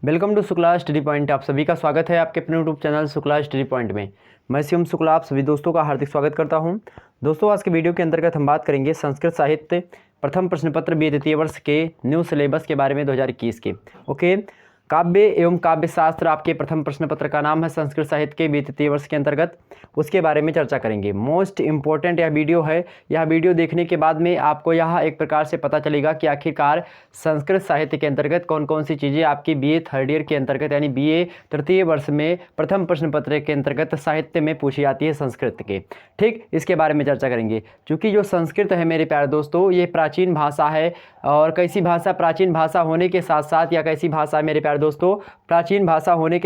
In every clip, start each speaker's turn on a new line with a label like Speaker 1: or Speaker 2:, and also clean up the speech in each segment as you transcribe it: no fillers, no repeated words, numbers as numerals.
Speaker 1: Welcome to Shukla study point. आप सभी का स्वागत है आपके अपने YouTube channel Shukla study point में। मैं शिवम शुक्ला आप सभी दोस्तों का हार्दिक स्वागत करता हूं। दोस्तों, आज के वीडियो के अंतर्गत हम बात करेंगे संस्कृत साहित्य प्रथम प्रश्न पत्र बी द्वितीय वर्ष के न्यू सिलेबस के बारे में 2021 के। ओके, काव्य एवं काव्य शास्त्र आपके प्रथम प्रश्न पत्र का नाम है संस्कृत साहित्य के द्वितीय वर्ष के अंतर्गत, उसके बारे में चर्चा करेंगे। मोस्ट इंपॉर्टेंट यह वीडियो है। यह वीडियो देखने के बाद में आपको यह एक प्रकार से पता चलेगा कि आखिरकार संस्कृत साहित्य के अंतर्गत कौन कौन सी चीज़ें आपकी बीए थर्ड ईयर के अंतर्गत यानी बीए तृतीय वर्ष में प्रथम प्रश्न पत्र के अंतर्गत साहित्य में पूछी जाती है संस्कृत के। ठीक, इसके बारे में चर्चा करेंगे। क्योंकि जो संस्कृत है मेरे प्यारे दोस्तों, ये प्राचीन भाषा है। और कैसी भाषा? प्राचीन भाषा होने के साथ साथ, या कैसी भाषा है मेरे प्यारे दोस्तों, प्राचीन भाषा होने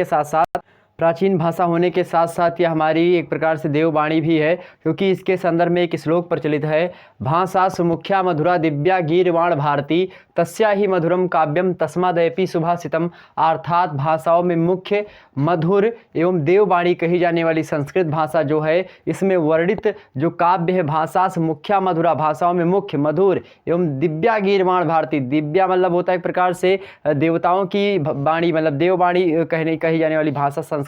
Speaker 1: के साथ साथ यह हमारी एक प्रकार से देववाणी भी है। क्योंकि इसके संदर्भ में एक श्लोक प्रचलित है, भाषा सुमुख्या मधुरा दिव्या गीर्वाण भारती तस्या ही मधुरम काव्यम तस्मादयपि सुभाषितम। अर्थात भाषाओं में मुख्य मधुर एवं देववाणी कही जाने वाली संस्कृत भाषा जो है, इसमें वर्णित जो काव्य है, भाषा मुख्या मधुरा, भाषाओं में मुख्य मधुर एवं दिव्या गीर्वाण भारती। दिव्या मतलब होता है एक प्रकार से देवताओं की वाणी, मतलब देववाणी कही जाने वाली भाषा संस्कृत।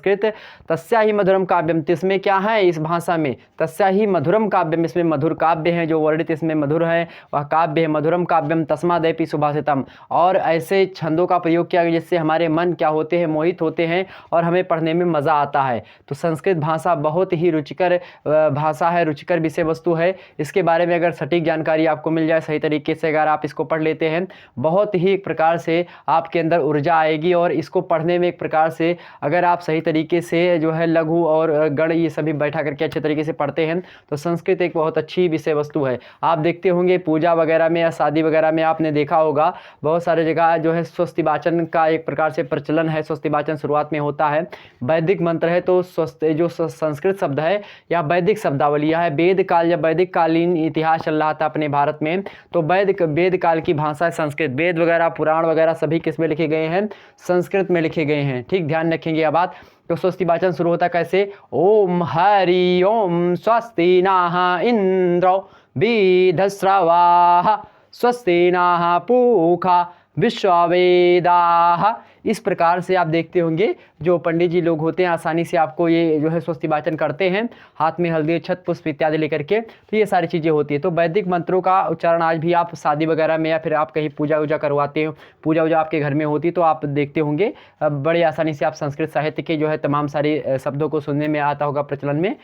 Speaker 1: तस्या ही मधुरम काव्यम, इसमें क्या है इस भाषा में? तस्या ही मधुरम काव्यम, इसमें मधुर काव्य हैं जो वर्णित इसमें मधुर है, वह काव्य है मधुरम काव्यम तस्मादयपि सुभाषितम। और ऐसे छंदों का प्रयोग किया गया जिससे हमारे मन क्या होते हैं, मोहित होते हैं और हमें पढ़ने में मज़ा आता है। तो संस्कृत भाषा बहुत ही रुचिकर भाषा है, रुचिकर विषय वस्तु है। इसके बारे में अगर सटीक जानकारी आपको मिल जाए सही तरीके से, अगर आप इसको पढ़ लेते हैं, बहुत ही एक प्रकार से आपके अंदर ऊर्जा आएगी। और इसको पढ़ने में एक प्रकार से अगर आप सही तरीके से जो है लघु और गण ये सभी बैठा करके अच्छे तरीके से पढ़ते हैं तो संस्कृत एक बहुत अच्छी विषय वस्तु है। आप देखते होंगे पूजा वगैरह में या शादी वगैरह में आपने देखा होगा, बहुत सारे जगह जो है स्वस्ति वाचन का एक प्रकार से प्रचलन है। स्वस्ति वाचन शुरुआत में होता है, वैदिक मंत्र है, तो जो संस्कृत शब्द है या वैदिक शब्दावली है, वेद काल या वैदिक कालीन इतिहास चल रहा था अपने भारत में, तो वेद काल की भाषा है संस्कृत। वेद वगैरह पुराण वगैरह सभी किस में लिखे गए हैं? संस्कृत में लिखे गए हैं। ठीक, ध्यान रखेंगे यह बात। तो स्वस्ति वाचन शुरू होता कैसे? ओम हरि ओम स्वस्ति नः इंद्रो विधस्रवाः स्वस्ति नः पूषा विश्ववेदाः। इस प्रकार से आप देखते होंगे जो पंडित जी लोग होते हैं आसानी से आपको ये जो है स्वस्ति वाचन करते हैं, हाथ में हल्दी छत पुष्प इत्यादि लेकर के। तो ये सारी चीज़ें होती है। तो वैदिक मंत्रों का उच्चारण आज भी आप शादी वगैरह में या फिर आप कहीं पूजा वूजा करवाते हो, पूजा वूजा आपके घर में होती, तो आप देखते होंगे बड़े आसानी से आप संस्कृत साहित्य के जो है तमाम सारे शब्दों को सुनने में आता होगा प्रचलन में।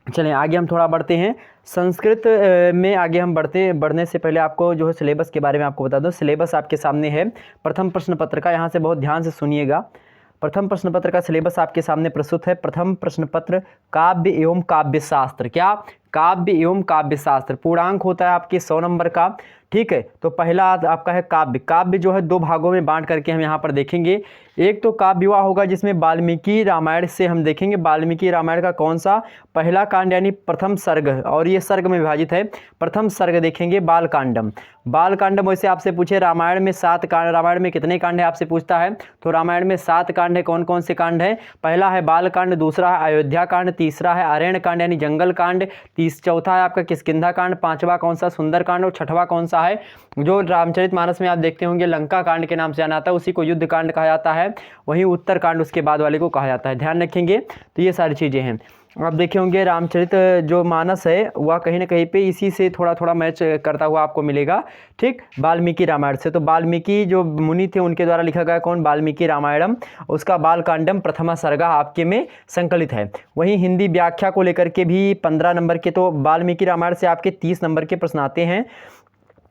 Speaker 1: चलें आगे हम थोड़ा बढ़ते हैं। संस्कृत में आगे हम बढ़ने से पहले आपको जो है सिलेबस के बारे में आपको बता दूं। सिलेबस आपके सामने है प्रथम प्रश्न पत्र का, यहाँ से बहुत ध्यान से सुनिएगा। प्रथम प्रश्न पत्र का सिलेबस आपके सामने प्रस्तुत है। प्रथम प्रश्न पत्र काव्य एवं काव्य शास्त्र। क्या? काव्य एवं काव्य शास्त्र। पूर्णांक होता है आपके 100 नंबर का। ठीक है, तो पहला आपका है काव्य। काव्य जो है दो भागों में बांट करके हम यहाँ पर देखेंगे। एक तो काव्य विवाह होगा जिसमें वाल्मीकि रामायण से हम देखेंगे। वाल्मीकि रामायण का कौन सा? पहला कांड यानी प्रथम सर्ग, और ये सर्ग में विभाजित है। प्रथम सर्ग देखेंगे बालकांडम। बालकांडम वैसे आपसे पूछे रामायण में 7 कांड, रामायण में कितने कांड है आपसे पूछता है, तो रामायण में 7 कांड है। कौन कौन से कांड है? पहला है बालकांड, दूसरा है अयोध्या कांड, तीसरा है अरण्य कांड यानी जंगल कांड, चौथा है आपका किष्किंधा कांड, पांचवा कौन सा? सुंदर कांड, और छठवां कौन सा है? जो रामचरितमानस में आप देखते होंगे लंका कांड के नाम से जाना जाता है, उसी को युद्ध कांड कहा जाता है। वहीं उत्तर कांड उसके बाद वाले को कहा जाता है। ध्यान रखेंगे। तो ये सारी चीज़ें हैं। आप देखे होंगे रामचरित जो मानस है वह कहीं ना कहीं पे इसी से थोड़ा थोड़ा मैच करता हुआ आपको मिलेगा। ठीक, वाल्मीकि रामायण से। तो वाल्मीकि जो मुनि थे उनके द्वारा लिखा गया कौन? वाल्मीकि रामायणम, उसका बालकांडम प्रथमा सर्गा आपके में संकलित है। वहीं हिंदी व्याख्या को लेकर के भी 15 नंबर के, तो वाल्मीकि रामायण से आपके 30 नंबर के प्रश्न आते हैं।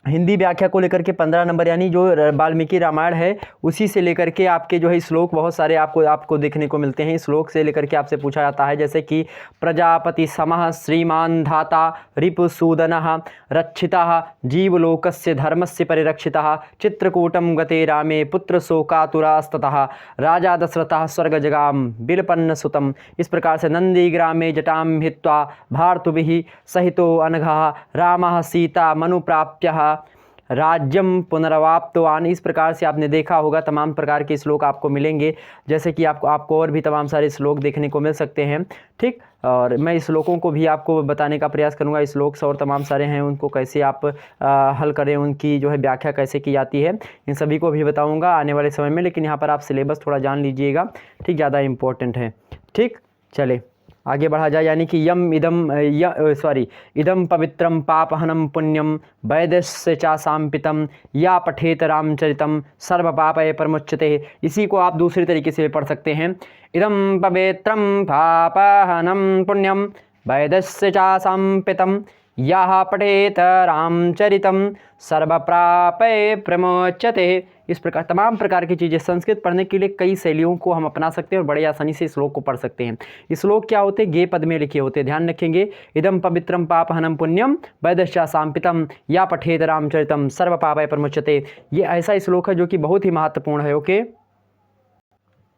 Speaker 1: हिंदी व्याख्या को लेकर के 15 नंबर, यानी जो वाल्मीकि रामायण है उसी से लेकर के आपके जो है श्लोक बहुत सारे आपको देखने को मिलते हैं। श्लोक से लेकर के आपसे पूछा जाता है, जैसे कि प्रजापति समः श्रीमान धाता रिपुसूदनः रक्षितः जीवलोकस्य धर्मस्य परिरक्षितः चित्रकूटं गते रामे पुत्र शोकातुरास्ततः राजा दशरथः स्वर्गजगाम बिलपन्न सुतम। इस प्रकार से नंदीग्रामे जटां हित्वा भारतुभिः सहितो अनघः रामः सीता मनुप्राप्य राज्यम पुनरवाप्तवान। इस प्रकार से आपने देखा होगा तमाम प्रकार के श्लोक आपको मिलेंगे, जैसे कि आपको और भी तमाम सारे श्लोक देखने को मिल सकते हैं। ठीक, और मैं इस श्लोकों को भी आपको बताने का प्रयास करूंगा। इस श्लोक और तमाम सारे हैं उनको कैसे आप हल करें, उनकी जो है व्याख्या कैसे की जाती है, इन सभी को भी बताऊंगा आने वाले समय में। लेकिन यहाँ पर आप सिलेबस थोड़ा जान लीजिएगा, ठीक, ज़्यादा इम्पोर्टेंट है। ठीक, चले आगे बढ़ा जाए। यानी कि इदम पवित्रम पापहनम पुण्यम वैदस्य चा सांपितम या पठेत रामचरितम सर्व पापय परमुच्यते। इसी को आप दूसरी तरीके से पढ़ सकते हैं। इदम पवित्रम पापहनम पुण्यम वैदस्य चा सांपितम या पठेत रामचरितम सर्व पापय प्रमुच्यते। इस प्रकार तमाम प्रकार की चीज़ें, संस्कृत पढ़ने के लिए कई शैलियों को हम अपना सकते हैं और बड़े आसानी से श्लोक को पढ़ सकते हैं। इस श्लोक क्या होते हैं, गे पद में लिखे होते हैं, ध्यान रखेंगे। इदम पवित्रम पापहनम पुण्यम वैदश्चा सांपितम या पठेत रामचरितम सर्व पापय प्रमुच्यते। ये ऐसा श्लोक है जो कि बहुत ही महत्वपूर्ण है। ओके,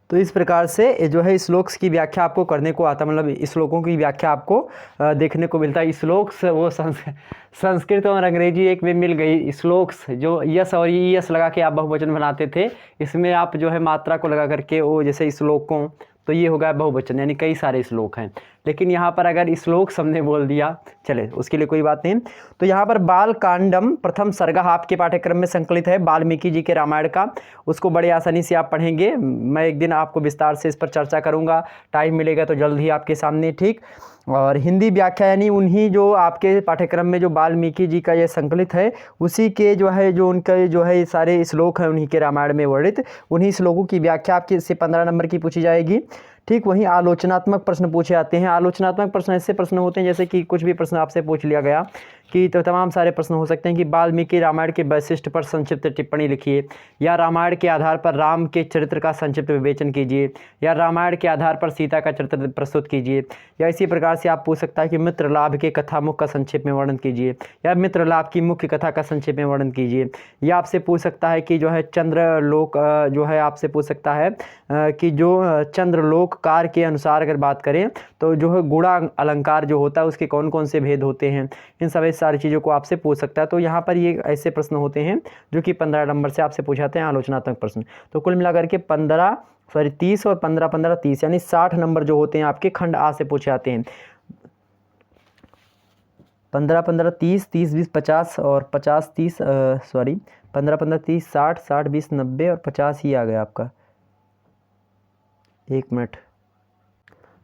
Speaker 1: तो इस प्रकार से जो है श्लोक्स की व्याख्या आपको करने को आता, मतलब श्लोकों की व्याख्या आपको देखने को मिलता है। श्लोक्स वो संस्कृत और अंग्रेजी एक में मिल गई। श्लोक्स जो यस और यस लगा के आप बहुवचन बनाते थे, इसमें आप जो है मात्रा को लगा करके वो जैसे श्लोकों, तो ये होगा बहुवचन, यानी कई सारे श्लोक हैं। लेकिन यहाँ पर अगर श्लोक हमने बोल दिया, चले उसके लिए कोई बात नहीं। तो यहाँ पर बाल कांडम प्रथम सर्ग आपके पाठ्यक्रम में संकलित है, वाल्मीकि जी के रामायण का। उसको बड़े आसानी से आप पढ़ेंगे। मैं एक दिन आपको विस्तार से इस पर चर्चा करूँगा, टाइम मिलेगा तो जल्द ही आपके सामने। ठीक, और हिंदी व्याख्या यानी उन्हीं जो आपके पाठ्यक्रम में जो वाल्मीकि जी का ये संकलित है, उसी के जो है जो उनका जो है सारे श्लोक हैं उन्हीं के रामायण में वर्णित, उन्हीं श्लोकों की व्याख्या आपके से 15 नंबर की पूछी जाएगी। ठीक, वहीं आलोचनात्मक प्रश्न पूछे जाते हैं। आलोचनात्मक प्रश्न ऐसे प्रश्न होते हैं जैसे कि कुछ भी प्रश्न आपसे पूछ लिया गया कि तो तमाम सारे प्रश्न हो सकते हैं कि वाल्मीकि रामायण के वैशिष्ट पर संक्षिप्त टिप्पणी लिखिए, या रामायण के आधार पर राम के चरित्र का संक्षिप्त विवेचन कीजिए, या रामायण के आधार पर सीता का चरित्र प्रस्तुत कीजिए, या इसी प्रकार से आप पूछ सकता है कि मित्र लाभ के कथामुख का संक्षेप में वर्णन कीजिए, या मित्र लाभ की मुख्य कथा का संक्षेप में वर्णन कीजिए। या आपसे पूछ सकता है कि जो है चंद्रलोक जो है आपसे पूछ सकता है कि जो चंद्रलोक कार के अनुसार अगर बात करें तो जो है गुणा अलंकार जो होता है उसके कौन कौन से भेद होते हैं, इन सभी सारी चीज़ों को आपसे पूछ सकता है। तो यहाँ पर ये ऐसे प्रश्न होते हैं जो कि 15 नंबर से आपसे पूछाते हैं आलोचनात्मक प्रश्न। तो कुल मिलाकर के 30 और 15 30 यानी 60 नंबर जो होते हैं आपके खंड आ से पूछे जाते हैं। 15 30 30 20 50 और 50 30 15 30 60 60 20 90 और 50 ही आ गया आपका। एक मिनट,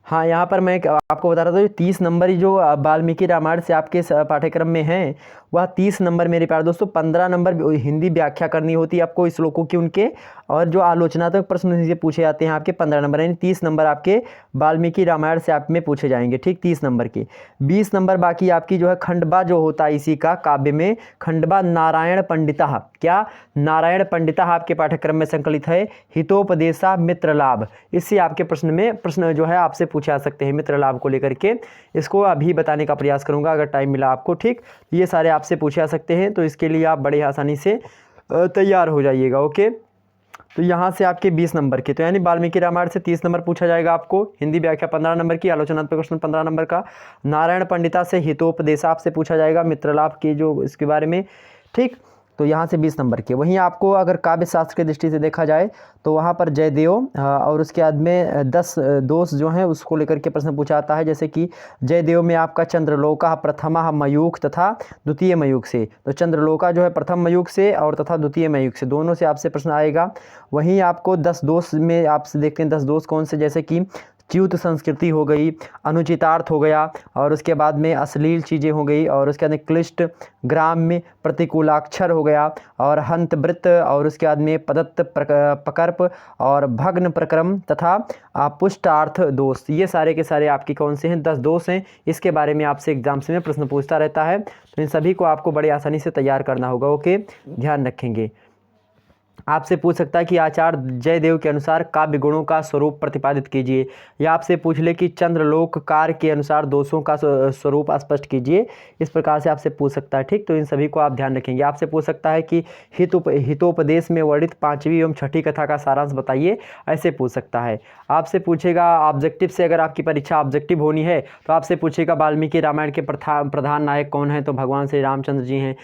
Speaker 1: हाँ, यहाँ पर मैं आपको बता रहा था 30 नंबर ही जो वाल्मीकि रामायण से आपके पाठ्यक्रम में है वह 30 नंबर मेरे प्यारे दोस्तों। 15 नंबर हिंदी व्याख्या करनी होती है आपको इस श्लोकों की उनके, और जो आलोचनात्मक प्रश्न से पूछे जाते हैं आपके 15 नंबर, यानी 30 नंबर आपके वाल्मीकि रामायण से आप में पूछे जाएंगे। ठीक, 30 नंबर के 20 नंबर बाकी आपकी जो है खंडवा जो होता है इसी का काव्य में, खंडवा नारायण पंडिता, क्या नारायण पंडिता आपके पाठ्यक्रम में संकलित है। हितोपदेशा मित्र लाभ, इससे आपके प्रश्न जो है आपसे पूछे जा सकते हैं मित्र लाभ को लेकर के। इसको अभी बताने का प्रयास करूंगा अगर टाइम मिला आपको। ठीक, ये सारे आपसे पूछे जा सकते हैं, तो इसके लिए आप बड़े आसानी से तैयार हो जाइएगा। ओके, तो यहाँ से आपके 20 नंबर के, तो यानी वाल्मीकि रामायण से 30 नंबर पूछा जाएगा आपको, हिंदी व्याख्या 15 नंबर की, आलोचनात्मक प्रश्न 15 नंबर का, नारायण पंडिता से हितोपदेशा आपसे पूछा जाएगा मित्रलाभ के जो इसके बारे में। ठीक, तो यहाँ से 20 नंबर के। वहीं आपको अगर काव्य शास्त्र की दृष्टि से देखा जाए तो वहाँ पर जयदेव और उसके बाद में 10 दोष जो हैं उसको लेकर के प्रश्न पूछा आता है। जैसे कि जयदेव में आपका चंद्रलोका प्रथमा मयूख तथा द्वितीय मयूख से, तो चंद्रलोका जो है प्रथम मयूख से और तथा द्वितीय मयूख से, दोनों से आपसे प्रश्न आएगा। वहीं आपको 10 दोष में आपसे देखते हैं 10 दोष कौन से, जैसे कि च्युत संस्कृति हो गई, अनुचितार्थ हो गया, और उसके बाद में अश्लील चीज़ें हो गई, और उसके बाद में क्लिष्ट ग्राम्य प्रतिकूलाक्षर हो गया, और हंत वृत्त, और उसके बाद में पदत्त प्रकर्प और भग्न प्रक्रम तथा पुष्टार्थ दोष। ये सारे के सारे आपके कौन से हैं, 10 दोष हैं। इसके बारे में आपसे एग्जाम्स में प्रश्न पूछता रहता है, तो इन सभी को आपको बड़ी आसानी से तैयार करना होगा। ओके, ध्यान रखेंगे। आपसे पूछ सकता है कि आचार्य जयदेव के अनुसार काव्य गुणों का स्वरूप प्रतिपादित कीजिए, या आपसे पूछ ले कि चंद्रलोककार के अनुसार दोषों का स्वरूप स्पष्ट कीजिए। इस प्रकार से आपसे पूछ सकता है, ठीक। तो इन सभी को आप ध्यान रखेंगे। आपसे पूछ सकता है कि हितोपदेश में वर्णित 5वीं एवं 6ठी कथा का सारांश बताइए, ऐसे पूछ सकता है। आपसे पूछेगा ऑब्जेक्टिव से, अगर आपकी परीक्षा ऑब्जेक्टिव होनी है तो आपसे पूछेगा वाल्मीकि रामायण के प्रधान नायक कौन है, तो भगवान श्री रामचंद्र जी हैं।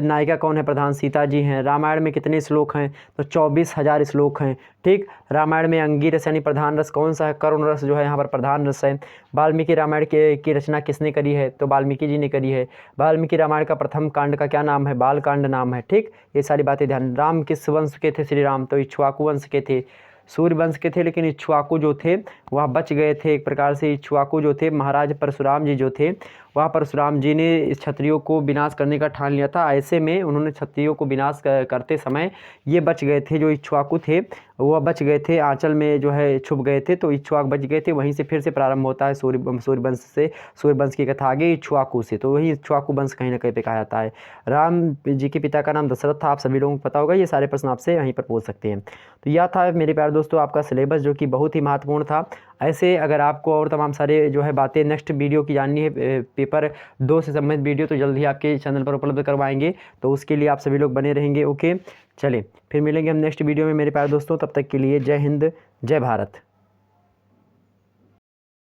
Speaker 1: नायिका कौन है, प्रधान सीता जी हैं। रामायण में कितने श्लोक हैं, तो 24,000 श्लोक हैं, ठीक। रामायण में अंगीरस यानी प्रधान रस कौन सा है, करुण रस जो है यहाँ पर प्रधान रस है। वाल्मीकि रामायण की रचना किसने करी है, तो वाल्मीकि जी ने करी है। वाल्मीकि रामायण का प्रथम कांड का क्या नाम है, बाल कांड नाम है, ठीक। ये सारी बातें ध्यान। राम किस वंश के थे, श्री राम तो इक्ष्वाकु वंश के थे, सूर्य वंश के थे, लेकिन इक्ष्वाकु जो थे वह बच गए थे। एक प्रकार से इक्ष्वाकु जो थे, महाराज परशुराम जी जो थे, वह परशुराम जी ने क्षत्रियों को विनाश करने का ठान लिया था। ऐसे में उन्होंने क्षत्रियों को विनाश करते समय ये बच गए थे, जो इक्ष्वाकु थे वह बच गए थे, आंचल में जो है छुप गए थे, तो इक्ष्वाक बच गए थे। वहीं से फिर से प्रारंभ होता है सूर्यवंश से, सूर्यवंश की कथा आगे इक्ष्वाकु से, तो वही इक्ष्वाकु वंश कहीं ना कहीं पे कहा जाता है। राम जी के पिता का नाम दशरथ था, आप सभी लोगों को पता होगा। ये सारे प्रश्न आपसे यहीं पर पूछ सकते हैं। तो यह था मेरे प्यारे दोस्तों आपका सिलेबस, जो कि बहुत ही महत्वपूर्ण था। ऐसे अगर आपको और तमाम सारे जो है बातें नेक्स्ट वीडियो की जाननी है, पेपर 2 से संबंधित वीडियो, तो जल्द ही आपके चैनल पर उपलब्ध करवाएंगे, तो उसके लिए आप सभी लोग बने रहेंगे। ओके, चलिए फिर मिलेंगे हम नेक्स्ट वीडियो में मेरे प्यारे दोस्तों। तब तक के लिए जय हिंद, जय भारत।